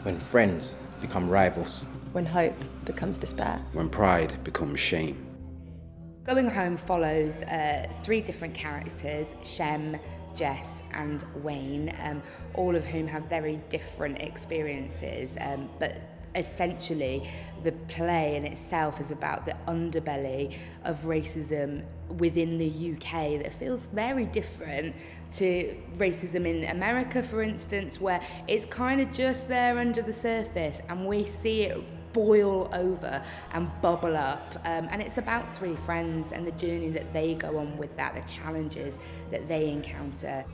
When friends become rivals. When hope becomes despair. When pride becomes shame. Going Home follows three different characters, Shem, Jess and Wayne, all of whom have very different experiences, but essentially the play in itself is about the underbelly of racism within the UK that feels very different to racism in America, for instance, where it's kind of just there under the surface and we see it boil over and bubble up, and it's about three friends and the journey that they go on with that, the challenges that they encounter.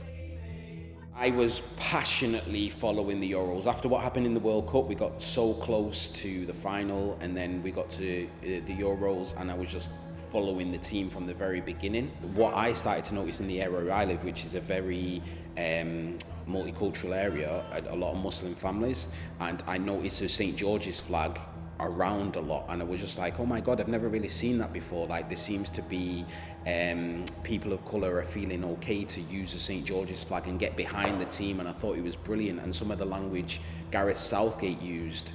I was passionately following the Euros. After what happened in the World Cup, we got so close to the final, and then we got to the Euros, and I was just following the team from the very beginning. What I started to notice in the area where I live, which is a very multicultural area, a lot of Muslim families, and I noticed the St. George's flag around a lot, and I was just like, oh my god, I've never really seen that before. Like, there seems to be people of colour are feeling okay to use the St. George's flag and get behind the team, and I thought it was brilliant. And some of the language Gareth Southgate used,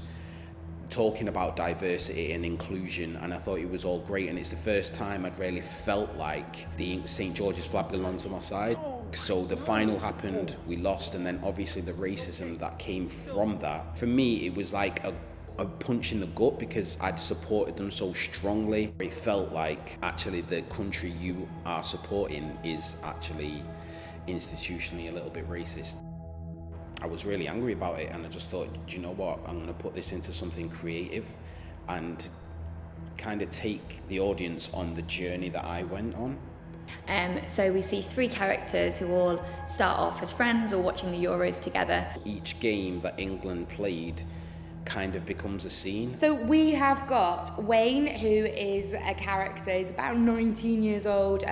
talking about diversity and inclusion, and I thought it was all great, and it's the first time I'd really felt like the St. George's flag belonged to my side. So the final happened, we lost, and then obviously the racism that came from that, for me it was like a punch in the gut, because I'd supported them so strongly. It felt like actually the country you are supporting is actually institutionally a little bit racist. I was really angry about it, and I just thought, do you know what, I'm going to put this into something creative and kind of take the audience on the journey that I went on. So we see three characters who all start off as friends or watching the Euros together. Each game that England played kind of becomes a scene. So we have got Wayne, who is a character, he's about 19 years old,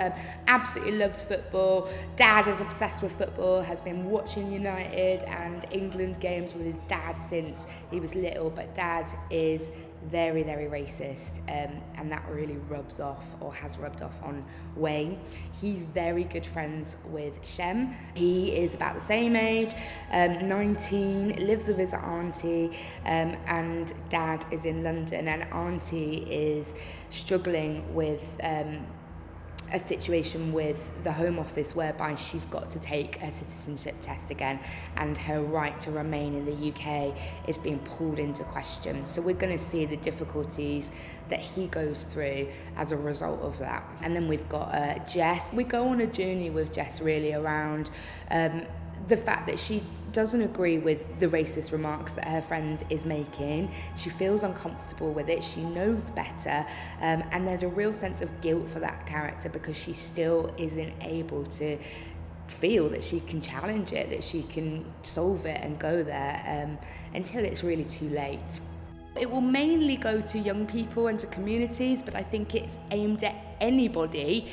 absolutely loves football. Dad is obsessed with football, has been watching United and England games with his dad since he was little, but Dad is very, very racist, and that really rubs off, or has rubbed off, on Wayne. He's very good friends with Shem. He is about the same age, 19, lives with his auntie, and Dad is in London, and auntie is struggling with a situation with the Home Office whereby she's got to take her citizenship test again, and her right to remain in the UK is being pulled into question. So we're going to see the difficulties that he goes through as a result of that. And then we've got Jess. We go on a journey with Jess really around the fact that she doesn't agree with the racist remarks that her friend is making. She feels uncomfortable with it, she knows better, and there's a real sense of guilt for that character because she still isn't able to feel that she can challenge it, that she can solve it and go there until it's really too late. It will mainly go to young people and to communities, but I think it's aimed at anybody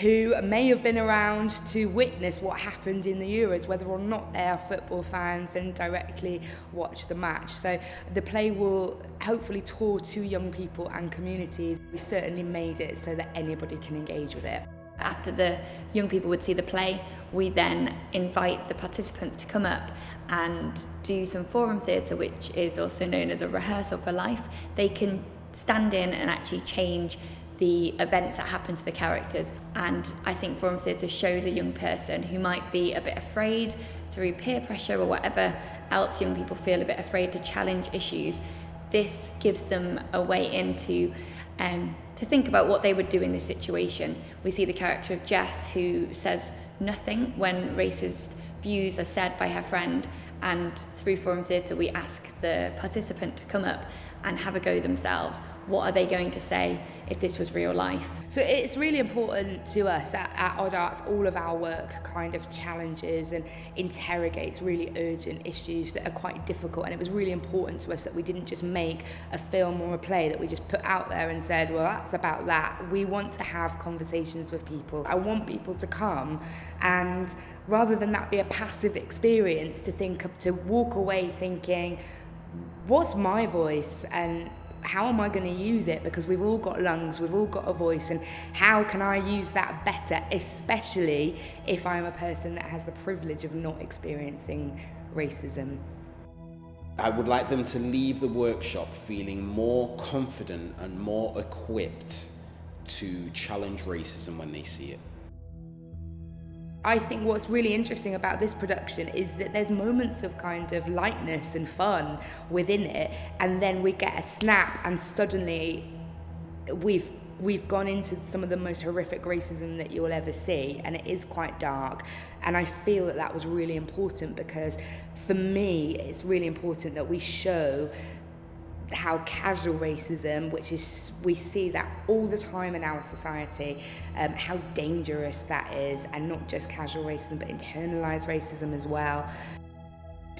who may have been around to witness what happened in the Euros, whether or not they are football fans and directly watch the match. So the play will hopefully tour to young people and communities. We've certainly made it so that anybody can engage with it. After the young people would see the play, we then invite the participants to come up and do some forum theatre, which is also known as a rehearsal for life. They can stand in and actually change the events that happen to the characters, and I think forum theatre shows a young person who might be a bit afraid through peer pressure or whatever else young people feel a bit afraid to challenge issues. This gives them a way into to think about what they would do in this situation. We see the character of Jess, who says nothing when racist views are said by her friend, and through forum theatre we ask the participant to come up and have a go themselves. What are they going to say if this was real life? So it's really important to us at Odd Arts. All of our work kind of challenges and interrogates really urgent issues that are quite difficult, and it was really important to us that we didn't just make a film or a play that we just put out there and said, well, that's about that. We want to have conversations with people. I want people to come, and rather than that be a passive experience, to walk away thinking, what's my voice and how am I going to use it? Because we've all got lungs, we've all got a voice, and how can I use that better, especially if I'm a person that has the privilege of not experiencing racism. I would like them to leave the workshop feeling more confident and more equipped to challenge racism when they see it. I think what's really interesting about this production is that there's moments of kind of lightness and fun within it, and then we get a snap and suddenly we've gone into some of the most horrific racism that you'll ever see, and it is quite dark. And I feel that that was really important, because for me it's really important that we show how casual racism, which is, we see that all the time in our society, how dangerous that is, and not just casual racism but internalized racism as well.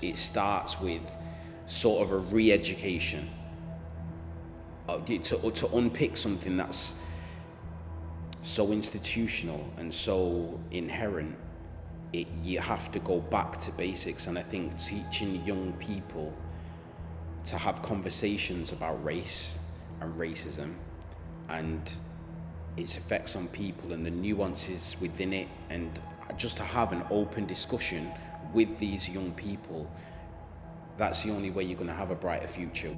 It starts with sort of a re-education to unpick something that's so institutional and so inherent. You have to go back to basics, and I think teaching young people to have conversations about race and racism and its effects on people and the nuances within it, and just to have an open discussion with these young people, that's the only way you're going to have a brighter future.